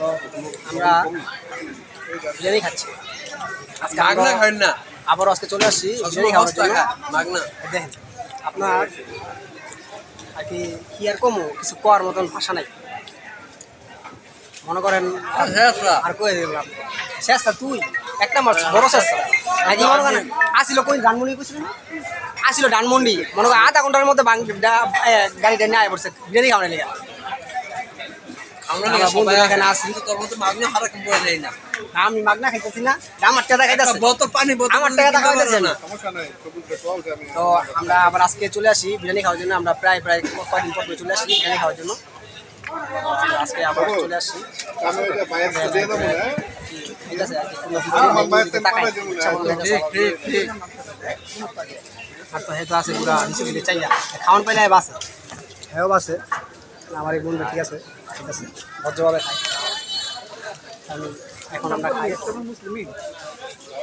তো আমরা বিরিয়ানি খাচ্ছি আজকে। মাগনা খাবেন না, আবারও আজকে চলে আসছি বিরিয়ানি খাওয়ার জন্য। মাগনা দেখেন আপনার আর কি কি আর কমো কিছু কোয়ার মতন ভাষা নাই, মনে করেন আর কয়ে দিলাম শেষটা তুই একটা মাছ বড় শেষটা নাকি মনে করেন আসিল কই ডানমন্ডি কইছিল না, আসিল ডানমন্ডি মনে করেন আধা ঘন্টার মধ্যে গাড়িটা নিয়ে আয় পড়ছে বিরিয়ানি খাওয়ার লেগে। আমরা বন্ধু এখানে আসি, তোর মতো মাগনা হারা কম বলে দেয় না। আমি মাগনা খাইতেছি না, আমার টাকা খাইতেছি, বোতল পানি বোতল আমার টাকা খাইতেছে না। সমস্যা নাই, সবুজ পেট্রোল আমি তো আমরা আবার আজকে চলে আসি বিরিয়ানি খাওয়ার জন্য। আমরা প্রায় কয়েকদিন পর চলে আসি বিরিয়ানি খাওয়ার জন্য। আজকে আবার চলে আসছি, আমি ওই যে বাইরে দিয়ে দেবো না। ঠিক আছে। আর কি কোনো আমার মায়ের দিকে তেল তাকাই, পরে দেবো না। ইচ্ছা মতো খাইতেছে। ঠিক আর তো হেতু আছে পুরা নিচে দিলে চাইয়া খাওয়ান পাইলে বাসে, হ্যাঁ বাসে আমার এই বন্ধু। ঠিক আছে ঠিক আছে, ভদ্রভাবে খাই। এখন আমরা খাই।